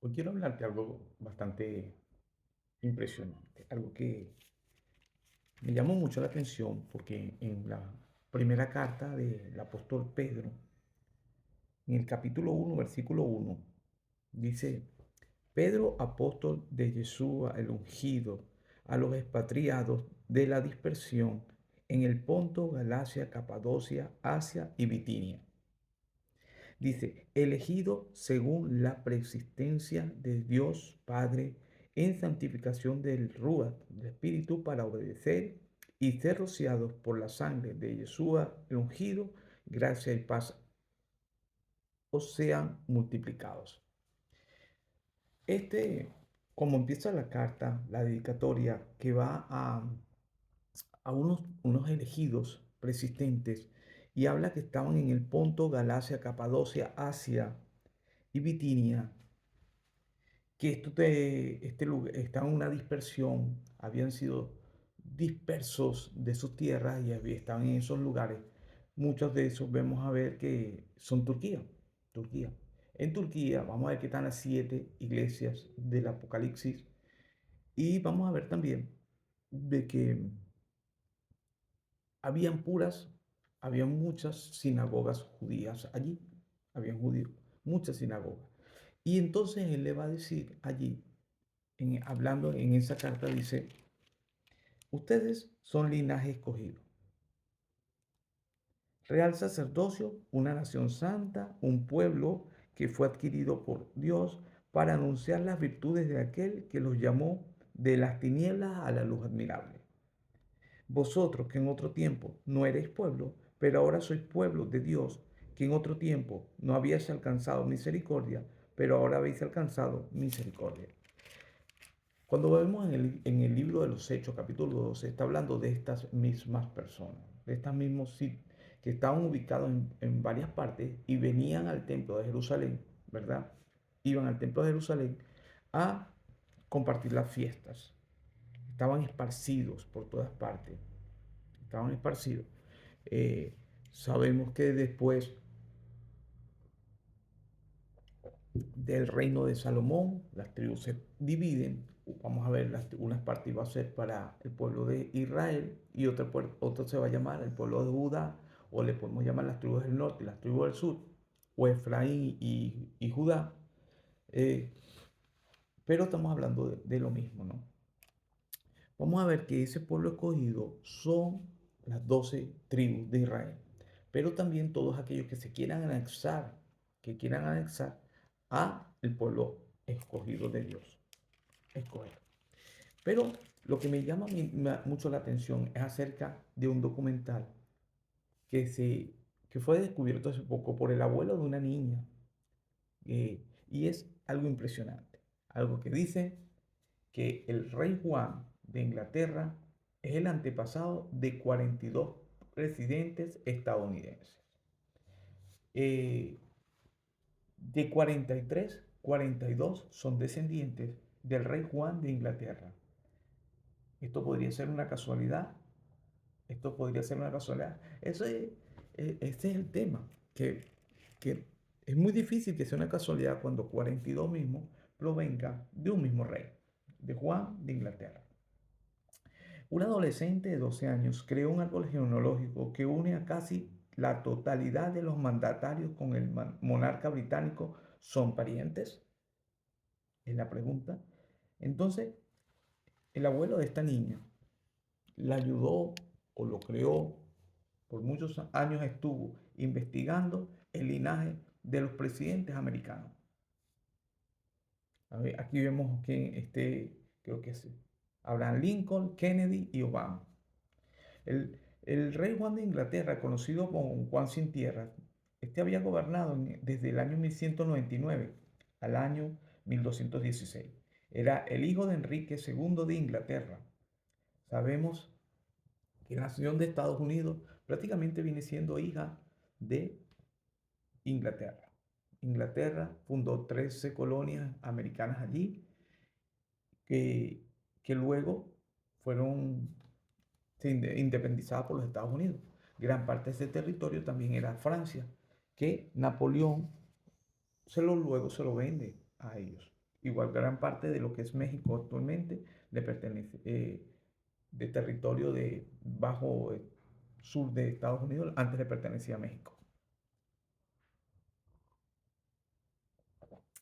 Hoy quiero hablarte de algo bastante impresionante, algo que me llamó mucho la atención porque en la primera carta del apóstol Pedro, en el capítulo 1, versículo 1, dice, Pedro, apóstol de Yeshua el ungido, a los expatriados de la dispersión en el Ponto, Galacia, Capadocia, Asia y Bitinia. Dice, elegido según la preexistencia de Dios Padre en santificación del Ruach, del Espíritu, para obedecer y ser rociados por la sangre de Yeshua el ungido, gracia y paz os sean multiplicados. Este, como empieza la carta, la dedicatoria, que va a unos elegidos persistentes y habla que estaban en el Ponto, Galacia, Capadocia, Asia y Bitinia, que este lugar está en una dispersión, habían sido dispersos de sus tierras y estaban en esos lugares. Muchos de esos vemos a ver que son Turquía, Turquía. En Turquía vamos a ver que están las 7 iglesias del Apocalipsis y vamos a ver también de que habían puras, habían muchas sinagogas judías allí, habían judíos, muchas sinagogas. Y entonces él le va a decir allí, hablando en esa carta, dice, ustedes son linaje escogido, real sacerdocio, una nación santa, un pueblo que fue adquirido por Dios para anunciar las virtudes de aquel que los llamó de las tinieblas a la luz admirable. Vosotros que en otro tiempo no erais pueblo, pero ahora sois pueblo de Dios, que en otro tiempo no habíais alcanzado misericordia, pero ahora habéis alcanzado misericordia. Cuando vemos en el libro de los Hechos, capítulo 12, está hablando de estas mismas personas, de estos mismos sitios que estaban ubicados en varias partes y venían al templo de Jerusalén, ¿verdad? Iban al templo de Jerusalén a compartir las fiestas. Estaban esparcidos por todas partes, estaban esparcidos. Eh, Sabemos que después del reino de Salomón, las tribus se dividen. Vamos a ver, unas partes va a ser para el pueblo de Israel y otra se va a llamar el pueblo de Judá, o le podemos llamar las tribus del norte y las tribus del sur, o Efraín y Judá. Eh, pero estamos hablando de lo mismo, ¿no? Vamos a ver que ese pueblo escogido son las 12 tribus de Israel, pero también todos aquellos que se quieran anexar, que quieran anexar a el pueblo escogido de Dios. Escoger. Pero lo que me llama mucho la atención es acerca de un documental que, que fue descubierto hace poco por el abuelo de una niña. Y es algo impresionante. Algo que dice que el rey Juan de Inglaterra es el antepasado de 42 presidentes estadounidenses. Eh, de 43, 42 son descendientes del rey Juan de Inglaterra. Esto podría ser una casualidad. Esto podría ser una casualidad. Ese es el tema, que es muy difícil que sea una casualidad cuando 42 mismos provengan de un mismo rey, de Juan de Inglaterra. Un adolescente de 12 años creó un árbol genealógico que une a casi la totalidad de los mandatarios con el monarca británico. ¿Son parientes? Es la pregunta. Entonces, el abuelo de esta niña la ayudó o lo creó, por muchos años estuvo investigando el linaje de los presidentes americanos. A ver, aquí vemos que creo que es Abraham Lincoln, Kennedy y Obama. El rey Juan de Inglaterra, conocido como Juan sin tierra, este había gobernado desde el año 1199 al año 1216. Era el hijo de Enrique II de Inglaterra. Sabemos que la nación de Estados Unidos prácticamente viene siendo hija de Inglaterra. Inglaterra fundó 13 colonias americanas allí que, que luego fueron independizadas por los Estados Unidos. Gran parte de ese territorio también era Francia, que Napoleón luego se lo vende a ellos. igual gran parte de lo que es México actualmente le pertenece, de territorio de bajo sur de Estados Unidos, antes le pertenecía a México.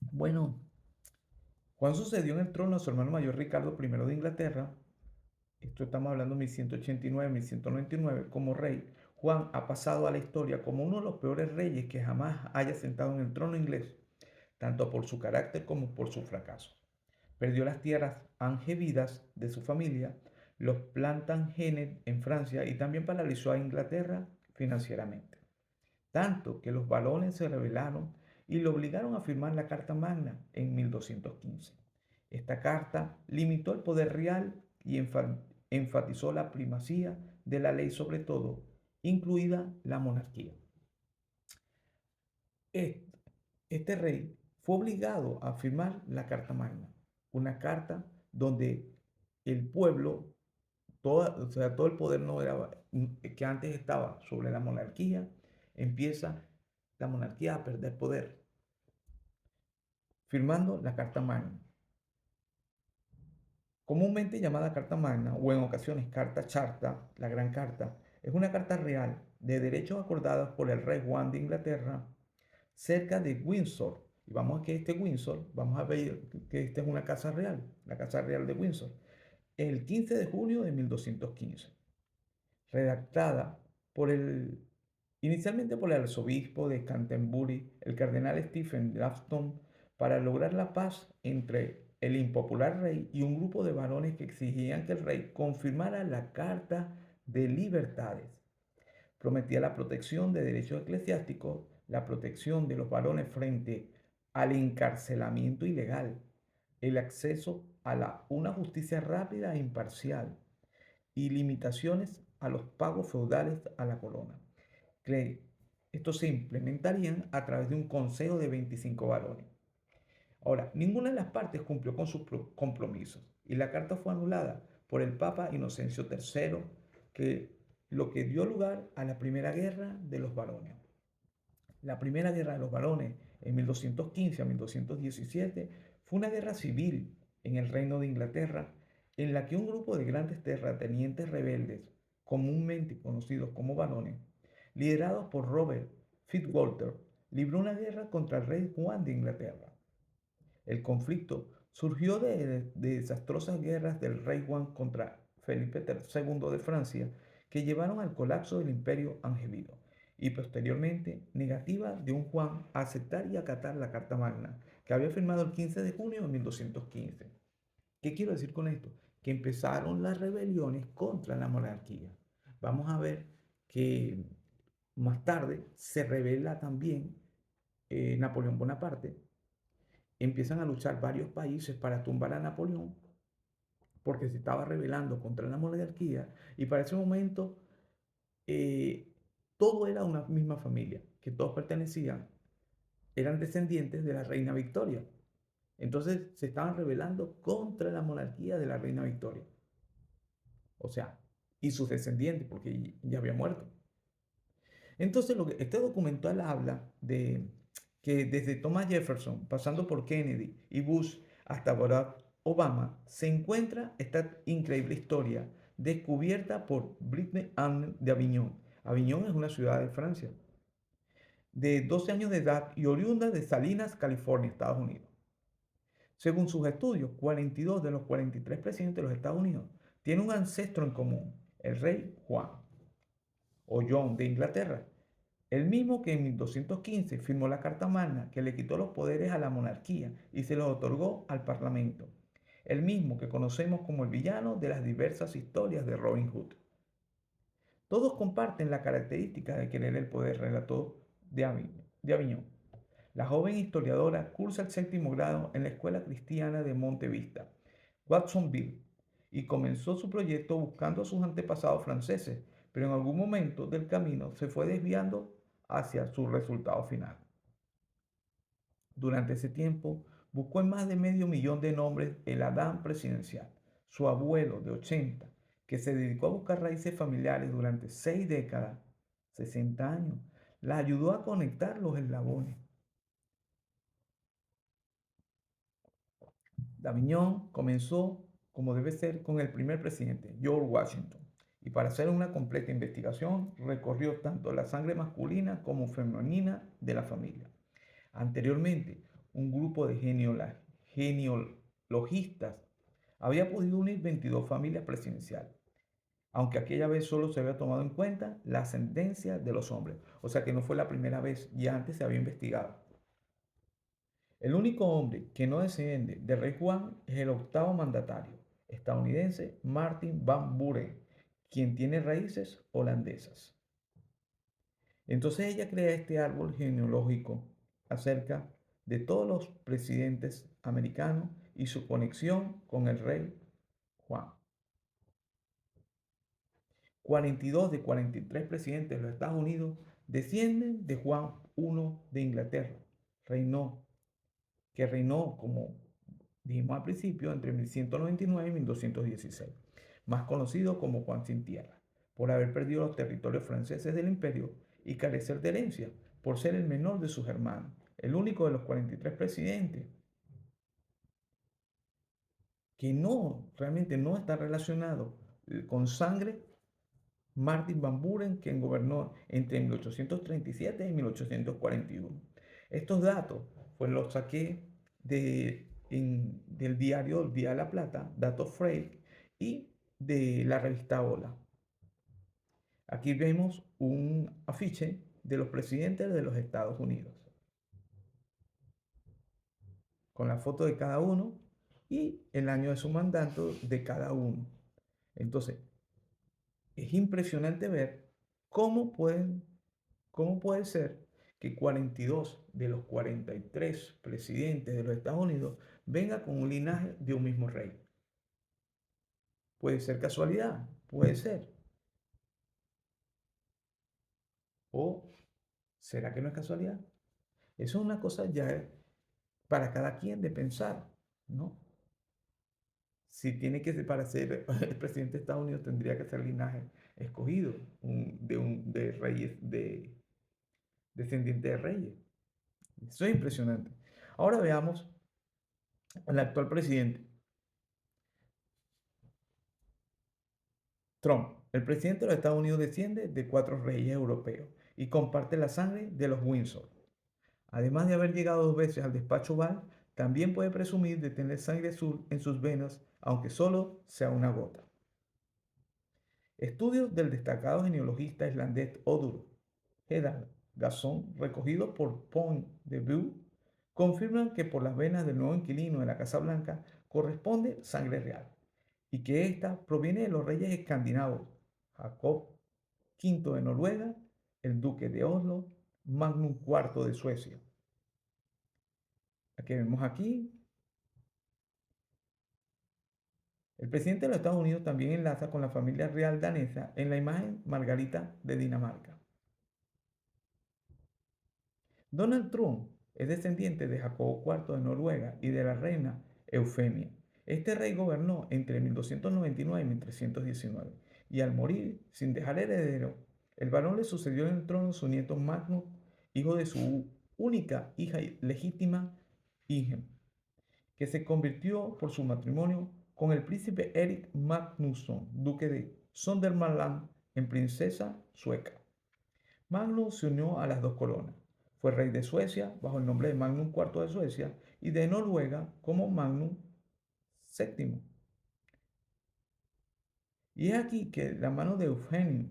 Bueno, Juan sucedió en el trono a su hermano mayor Ricardo I de Inglaterra. Esto estamos hablando de 1189, 1199, como rey. Juan ha pasado a la historia como uno de los peores reyes que jamás haya sentado en el trono inglés, tanto por su carácter como por su fracaso. Perdió las tierras angévidas de su familia, los Plantagenet en Francia y también paralizó a Inglaterra financieramente. Tanto que los varones se rebelaron y lo obligaron a firmar la Carta Magna en 1215. Esta carta limitó el poder real y enfatizó la primacía de la ley sobre todo, incluida la monarquía. Este rey fue obligado a firmar la Carta Magna, una carta donde el pueblo, o sea, todo el poder no era, que antes estaba sobre la monarquía, empieza la monarquía a perder poder, firmando la Carta Magna. Comúnmente llamada Carta Magna o en ocasiones Carta Charta, la Gran Carta, es una carta real de derechos acordados por el rey Juan de Inglaterra cerca de Windsor. Y vamos a que este Windsor, vamos a ver que esta es una casa real, la Casa Real de Windsor, el 15 de junio de 1215, redactada por inicialmente por el arzobispo de Canterbury, el cardenal Stephen Grafton, para lograr la paz entre el impopular rey y un grupo de varones que exigían que el rey confirmara la Carta de Libertades. Prometía la protección de derechos eclesiásticos, la protección de los varones frente al encarcelamiento ilegal, el acceso a una justicia rápida e imparcial y limitaciones a los pagos feudales a la corona. Estos se implementarían a través de un consejo de 25 varones. Ahora, ninguna de las partes cumplió con sus compromisos y la carta fue anulada por el Papa Inocencio III, lo que dio lugar a la Primera Guerra de los Varones. La Primera Guerra de los Varones en 1215 a 1217 fue una guerra civil en el Reino de Inglaterra en la que un grupo de grandes terratenientes rebeldes, comúnmente conocidos como varones, liderados por Robert Fitzwalter, libró una guerra contra el rey Juan de Inglaterra. El conflicto surgió de desastrosas guerras del rey Juan contra Felipe II de Francia, que llevaron al colapso del imperio angevino, y posteriormente negativa de un Juan a aceptar y acatar la Carta Magna, que había firmado el 15 de junio de 1215. ¿Qué quiero decir con esto? Que empezaron las rebeliones contra la monarquía. Vamos a ver que más tarde se revela también Napoleón Bonaparte. Empiezan a luchar varios países para tumbar a Napoleón porque se estaba rebelando contra la monarquía y para ese momento eh, todo era una misma familia, que todos pertenecían, eran descendientes de la reina Victoria. Entonces se estaban rebelando contra la monarquía de la reina Victoria. O sea, y sus descendientes, porque ya había muerto. Entonces, este documental habla de que desde Thomas Jefferson, pasando por Kennedy y Bush hasta Barack Obama, se encuentra esta increíble historia descubierta por Britney Anne de Avignon. Avignon es una ciudad de Francia, de 12 años de edad y oriunda de Salinas, California, Estados Unidos. Según sus estudios, 42 de los 43 presidentes de los Estados Unidos tienen un ancestro en común, el rey Juan o John de Inglaterra, el mismo que en 1215 firmó la Carta Magna que le quitó los poderes a la monarquía y se los otorgó al Parlamento, el mismo que conocemos como el villano de las diversas historias de Robin Hood. Todos comparten la característica de querer el poder, relató de Avignon. La joven historiadora cursa el séptimo grado en la Escuela Cristiana de Monte Vista, Watsonville, y comenzó su proyecto buscando a sus antepasados franceses, pero en algún momento del camino se fue desviando hacia su resultado final. Durante ese tiempo, buscó en más de medio millón de nombres el Adán presidencial, su abuelo de 80, que se dedicó a buscar raíces familiares durante 6 décadas, 60 años, la ayudó a conectar los eslabones. La Viñón comenzó, como debe ser, con el primer presidente, George Washington, y para hacer una completa investigación recorrió tanto la sangre masculina como femenina de la familia. Anteriormente, un grupo de genealogistas había podido unir 22 familias presidenciales, aunque aquella vez solo se había tomado en cuenta la ascendencia de los hombres. O sea que no fue la primera vez, ya antes se había investigado. El único hombre que no desciende del rey Juan es el octavo mandatario estadounidense Martin Van Buren, quien tiene raíces holandesas. Entonces ella crea este árbol genealógico acerca de todos los presidentes americanos y su conexión con el rey Juan. 42 de 43 presidentes de los Estados Unidos descienden de Juan I de Inglaterra, que reinó, como dijimos al principio, entre 1199 y 1216, más conocido como Juan sin tierra, por haber perdido los territorios franceses del imperio y carecer de herencia, por ser el menor de sus hermanos, el único de los 43 presidentes que realmente no está relacionado con sangre. Martin Van Buren, quien gobernó entre 1837 y 1841. Estos datos pues los saqué del diario El Día de la Plata, datos Frey, y de la revista Hola. Aquí vemos un afiche de los presidentes de los Estados Unidos, con la foto de cada uno y el año de su mandato de cada uno. Entonces, es impresionante ver cómo puede ser que 42 de los 43 presidentes de los Estados Unidos vengan con un linaje de un mismo rey. Puede ser casualidad, puede ser. ¿O será que no es casualidad? Eso es una cosa ya para cada quien de pensar, ¿no? Si tiene que ser para ser el presidente de Estados Unidos, tendría que ser linaje escogido de reyes, de descendiente de reyes. Eso es impresionante. Ahora veamos al actual presidente, Trump. El presidente de los Estados Unidos desciende de 4 reyes europeos y comparte la sangre de los Windsor. Además de haber llegado 2 veces al despacho Oval, también puede presumir de tener sangre azul en sus venas, aunque solo sea una gota. Estudios del destacado genealogista islandés Odur Hedal Gasson, recogidos por Point de Vue, confirman que por las venas del nuevo inquilino de la Casa Blanca corresponde sangre real y que ésta proviene de los reyes escandinavos Jacob V de Noruega, el duque de Oslo, Magnus IV de Suecia. Aquí vemos aquí. El presidente de los Estados Unidos también enlaza con la familia real danesa en la imagen Margarita de Dinamarca. Donald Trump es descendiente de Jacobo IV de Noruega y de la reina Eufemia. Este rey gobernó entre 1299 y 1319 y al morir sin dejar heredero, el varón le sucedió en el trono su nieto Magnus, hijo de su única hija legítima, Inge, que se convirtió por su matrimonio con el príncipe Erik Magnusson, duque de Södermanland, en princesa sueca. Magnus se unió a las dos coronas. Fue rey de Suecia bajo el nombre de Magnus IV de Suecia y de Noruega como Magnus VII. Y es aquí que la mano de Eugenia,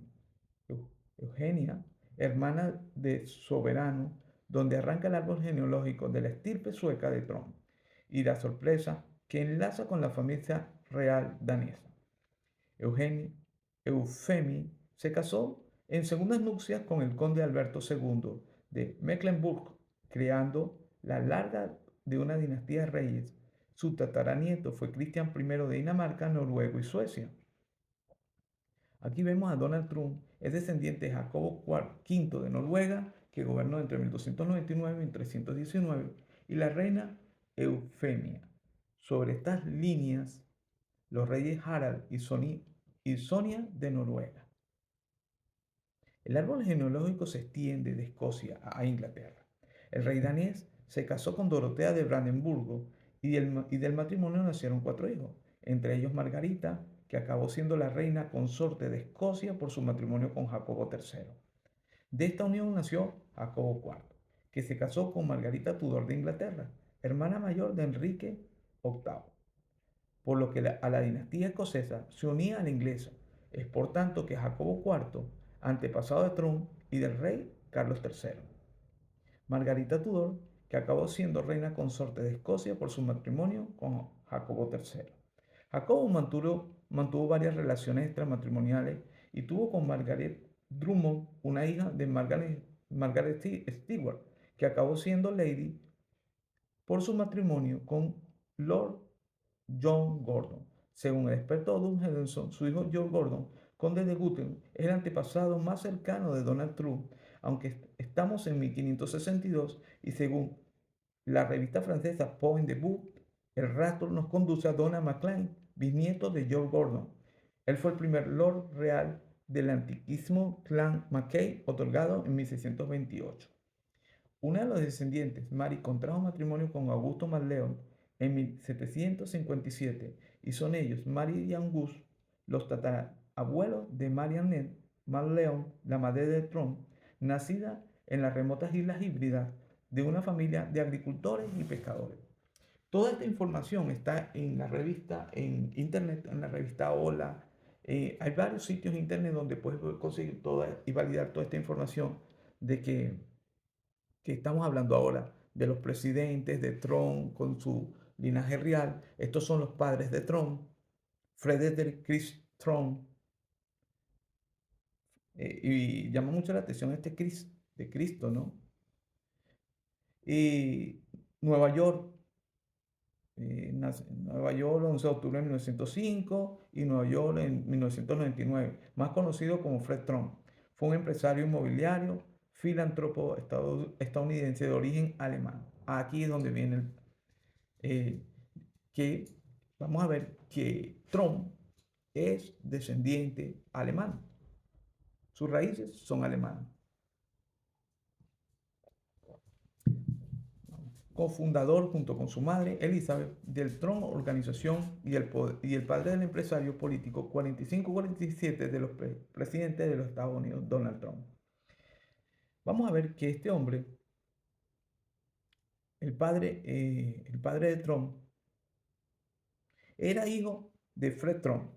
hermana de Soberano, donde arranca el árbol genealógico de la estirpe sueca de Trump, y la sorpresa que enlaza con la familia real danesa. Eufemia se casó en segundas nupcias con el conde Alberto II de Mecklenburg, creando la larga de una dinastía de reyes. Su tataranieto fue Cristian I de Dinamarca, Noruega y Suecia. Aquí vemos a Donald Trump, es descendiente de Jacobo V de Noruega, que gobernó entre 1299 y 1319, y la reina Eufemia. Sobre estas líneas, los reyes Harald y Sonia de Noruega. El árbol genealógico se extiende de Escocia a Inglaterra. El rey danés se casó con Dorotea de Brandenburgo y del matrimonio nacieron 4 hijos, entre ellos Margarita, que acabó siendo la reina consorte de Escocia por su matrimonio con Jacobo III. De esta unión nació Jacobo IV, que se casó con Margarita Tudor de Inglaterra, hermana mayor de Enrique VIII, por lo que a la dinastía escocesa se unía a la inglesa. Es por tanto que Jacobo IV, antepasado de Trump y del rey Carlos III. Margarita Tudor, que acabó siendo reina consorte de Escocia por su matrimonio con Jacobo III. Jacobo mantuvo varias relaciones extramatrimoniales y tuvo con Margaret Drummond una hija de Margaret Stewart, que acabó siendo lady por su matrimonio con Lord John Gordon. Según el experto Doug Henderson, su hijo George Gordon, conde de Guthrum, es el antepasado más cercano de Donald Trump, aunque estamos en 1562 y según la revista francesa Point de Vue, el rastro nos conduce a Donald MacLean, bisnieto de George Gordon. Él fue el primer Lord Real del antiquísimo clan Mackay, otorgado en 1628. Una de los descendientes, Mary, contrajo matrimonio con Augusto Mauleón en 1757 y son ellos, Mary y Angus, los tatarabuelos de Mary Annet Mauleón, la madre de Trump, nacida en las remotas islas híbridas de una familia de agricultores y pescadores. Toda esta información está en la revista, en internet, en la revista Hola. Hay varios sitios en internet donde puedes conseguir toda y validar toda esta información de que estamos hablando ahora, de los presidentes, de Trump con su linaje real. Estos son los padres de Trump, Frederick Chris Trump. Y llama mucho la atención este Chris de Cristo, ¿no? Y Nueva York, nace en Nueva York, 11 de octubre de 1905 y Nueva York en 1999, más conocido como Fred Trump. Fue un empresario inmobiliario, filántropo estadounidense de origen alemán. Aquí es donde viene eh, que vamos a ver que Trump es descendiente alemán. Sus raíces son alemanas. Cofundador junto con su madre Elizabeth del Trump Organización y el padre del empresario político 45-47 de los presidentes de los Estados Unidos, Donald Trump. Vamos a ver que este hombre, el padre de Trump, era hijo de Fred Trump,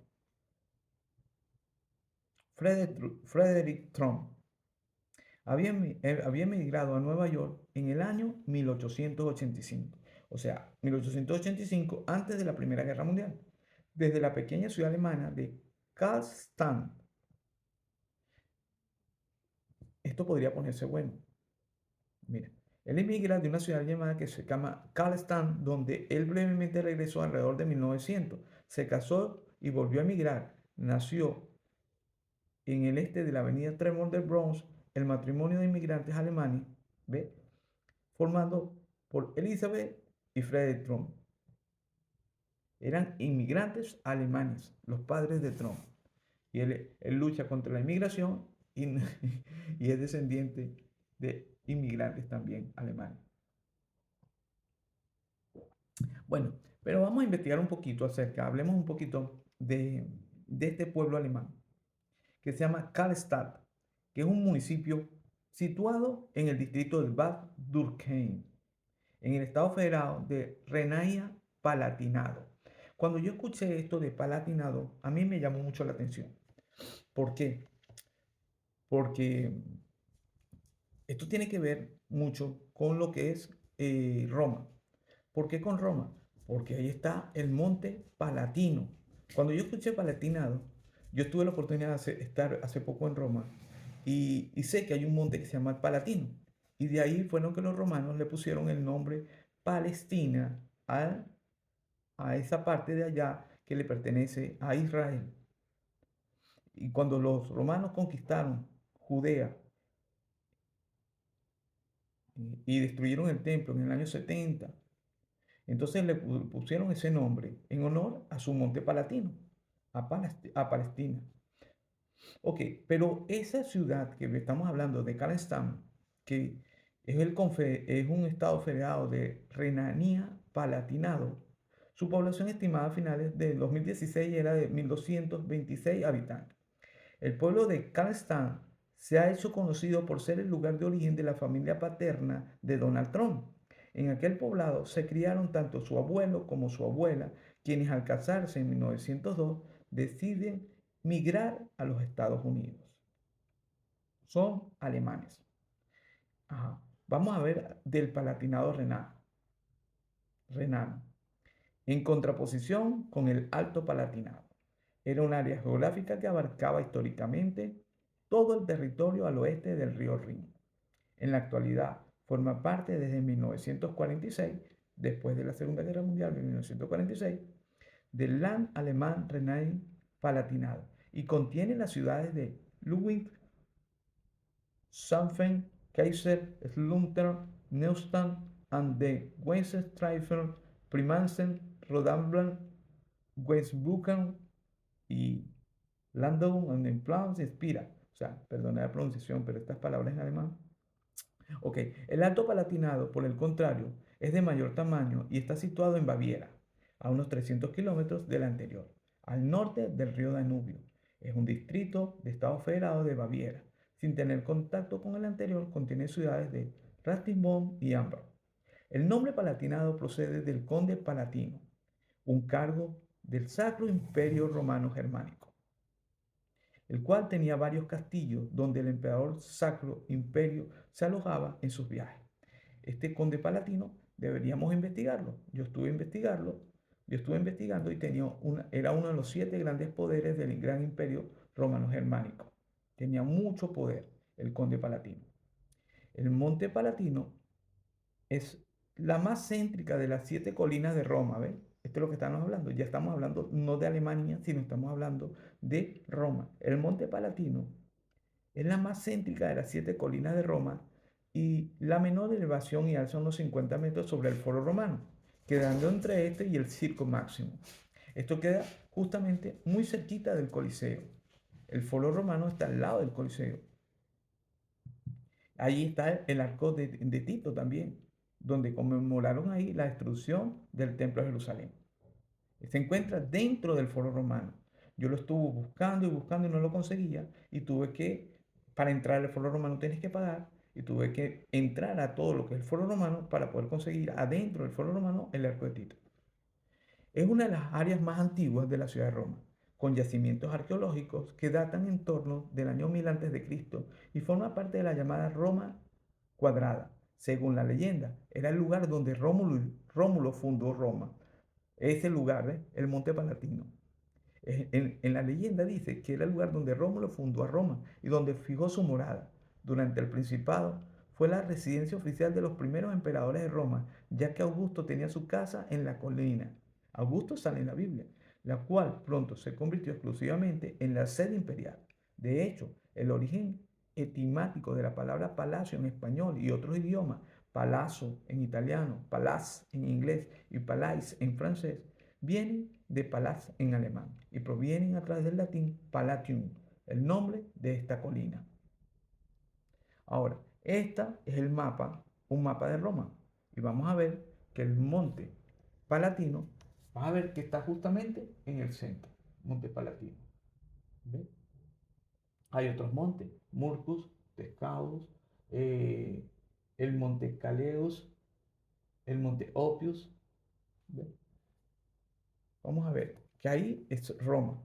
Frederick Trump. Había emigrado a Nueva York en el año 1885, o sea, 1885 antes de la Primera Guerra Mundial, desde la pequeña ciudad alemana de Karlstadt. Esto podría ponerse bueno. Mira, él emigra de una ciudad llamada que se llama Karlstadt, donde él brevemente regresó alrededor de 1900. Se casó y volvió a emigrar. Nació en el este de la avenida Tremont del Bronx el matrimonio de inmigrantes alemanes, ¿ve? Formado por Elizabeth y Frederick Trump. Eran inmigrantes alemanes, los padres de Trump. Y él lucha contra la inmigración y, y es descendiente de inmigrantes también alemanes. Bueno, pero vamos a investigar un poquito hablemos un poquito de este pueblo alemán, que se llama Karlstadt, que es un municipio situado en el distrito de Bad Dürkheim, en el estado federado de Renania-Palatinado. Cuando yo escuché esto de Palatinado, a mí me llamó mucho la atención. ¿Por qué? Porque esto tiene que ver mucho con lo que es Roma. ¿Por qué con Roma? Porque ahí está el monte Palatino. Cuando yo escuché Palatinado, yo tuve la oportunidad de estar hace poco en Roma y sé que hay un monte que se llama el Palatino. Y de ahí fueron que los romanos le pusieron el nombre Palestina a esa parte de allá que le pertenece a Israel. Y cuando los romanos conquistaron Judea y destruyeron el templo en el año 70, entonces le pusieron ese nombre en honor a su monte palatino, a Palestina. Ok, pero esa ciudad que estamos hablando de Karlstadt, que es un estado federado de Renania Palatinado. Su población estimada a finales de 2016 era de 1.226 habitantes. El pueblo de Karlstad se ha hecho conocido por ser el lugar de origen de la familia paterna de Donald Trump. En aquel poblado se criaron tanto su abuelo como su abuela, quienes al casarse en 1902 deciden migrar a los Estados Unidos. Son alemanes. Ajá. Vamos a ver del Palatinado renano, en contraposición con el Alto Palatinado. Era un área geográfica que abarcaba históricamente todo el territorio al oeste del río Rin. En la actualidad forma parte desde 1946, después de la Segunda Guerra Mundial de 1946, del Land alemán Rhein-Palatinado y contiene las ciudades de Ludwig, Sanfen, Kaiser, Schluntern, Neustadt and the Weststreifen, Primansen, Rodamblan, Westbuchen y Landau and den Plan se inspira. O sea, perdona la pronunciación, pero estas palabras en alemán. Ok, el Alto Palatinado, por el contrario, es de mayor tamaño y está situado en Baviera, a unos 300 kilómetros del anterior, al norte del río Danubio. Es un distrito de Estado Federado de Baviera. Sin tener contacto con el anterior, contiene ciudades de Ratisbon y Amber. El nombre Palatinado procede del conde palatino, un cargo del Sacro Imperio Romano Germánico, el cual tenía varios castillos donde el emperador Sacro Imperio se alojaba en sus viajes. Este conde palatino deberíamos investigarlo. Yo estuve investigando y era uno de los 7 grandes poderes del gran imperio romano germánico. Tenía mucho poder el conde palatino. El monte Palatino es la más céntrica de las 7 colinas de Roma, ¿ven? Esto es lo que estamos hablando. Ya estamos hablando no de Alemania, sino estamos hablando de Roma. El monte Palatino es la más céntrica de las 7 colinas de Roma y la menor elevación y alza unos 50 metros sobre el Foro Romano, quedando entre este y el Circo Máximo. Esto queda justamente muy cerquita del Coliseo. El Foro Romano está al lado del Coliseo. Ahí está el arco de Tito también, donde conmemoraron ahí la destrucción del Templo de Jerusalén. Se encuentra dentro del Foro Romano. Yo lo estuve buscando y no lo conseguía y tuve que, para entrar al Foro Romano tienes que pagar y tuve que entrar a todo lo que es el Foro Romano para poder conseguir adentro del Foro Romano el arco de Tito. Es una de las áreas más antiguas de la ciudad de Roma, con yacimientos arqueológicos que datan en torno del año 1000 a.C. y forma parte de la llamada Roma cuadrada. Según la leyenda, era el lugar donde Rómulo fundó Roma. Ese lugar, el Monte Palatino. En la leyenda dice que era el lugar donde Rómulo fundó a Roma y donde fijó su morada. Durante el Principado fue la residencia oficial de los primeros emperadores de Roma, ya que Augusto tenía su casa en la colina. Augusto sale en la Biblia, la cual pronto se convirtió exclusivamente en la sede imperial. De hecho, el origen etimático de la palabra palacio en español y otros idiomas, palazzo en italiano, palaz en inglés y palais en francés, vienen de palaz en alemán y provienen a través del latín Palatium, el nombre de esta colina. Ahora, esta es un mapa de Roma. Y vamos a ver que el monte Palatino, vas a ver que está justamente en el centro, Monte Palatino. ¿Ve? Hay otros montes, Murcus, Tescaus, el Monte Caleus, el Monte Opius. ¿Ve? Vamos a ver que ahí es Roma.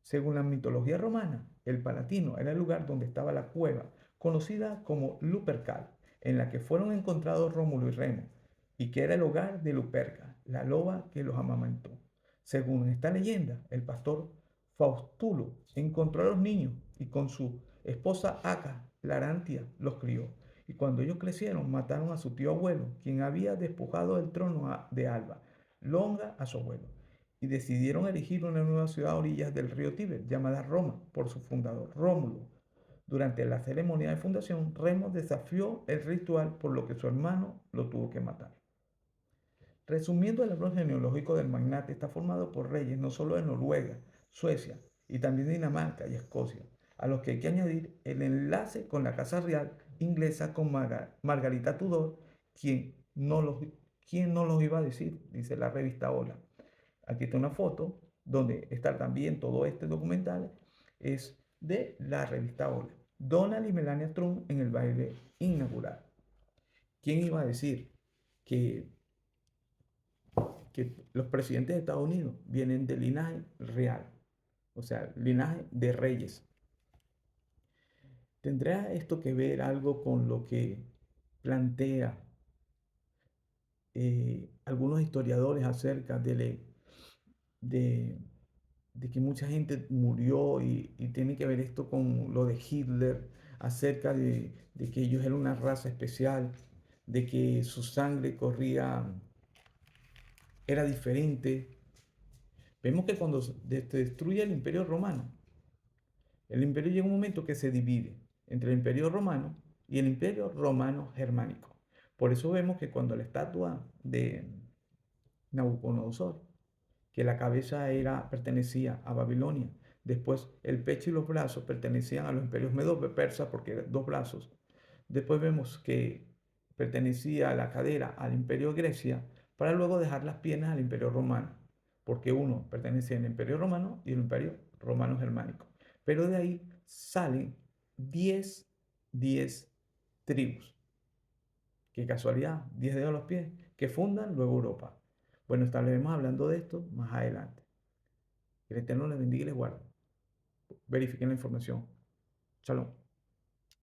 Según la mitología romana, el Palatino era el lugar donde estaba la cueva, conocida como Lupercal, en la que fueron encontrados Rómulo y Remo, y que era el hogar de Luperca, la loba que los amamantó. Según esta leyenda, el pastor Faustulo encontró a los niños y con su esposa Aca, Larantia, los crió. Y cuando ellos crecieron, mataron a su tío abuelo, quien había despojado del trono de Alba, Longa a su abuelo y decidieron erigir una nueva ciudad a orillas del río Tíber, llamada Roma, por su fundador, Rómulo. Durante la ceremonia de fundación, Remo desafió el ritual, por lo que su hermano lo tuvo que matar. Resumiendo, el árbol genealógico del magnate está formado por reyes no solo de Noruega, Suecia y también Dinamarca y Escocia, a los que hay que añadir el enlace con la Casa Real inglesa con Margarita Tudor, ¿Quién no los iba a decir? Dice la revista Hola. Aquí está una foto donde está también todo este documental. Es de la revista Hola. Donald y Melania Trump en el baile inaugural. ¿Quién iba a decir que, que los presidentes de Estados Unidos vienen de linaje real? O sea, linaje de reyes. ¿Tendrá esto que ver algo con lo que plantea algunos historiadores acerca de, de que mucha gente murió y tiene que ver esto con lo de Hitler, acerca de que ellos eran una raza especial, de que su sangre corría, era diferente? Vemos que cuando se destruye el Imperio Romano, el imperio llega un momento que se divide entre el Imperio Romano y el Imperio Romano Germánico. Por eso vemos que cuando la estatua de Nabucodonosor, que la cabeza pertenecía a Babilonia, después el pecho y los brazos pertenecían a los imperios medo-persa porque eran dos brazos. Después vemos que pertenecía a la cadera al imperio de Grecia para luego dejar las piernas al imperio romano, porque uno pertenecía al imperio romano y el imperio romano germánico. Pero de ahí salen 10 10 tribus. Qué casualidad, 10 dedos a los pies, que fundan luego Europa. Bueno, estaremos hablando de esto más adelante. Que el Eterno les bendiga y les guarde. Verifiquen la información. Shalom.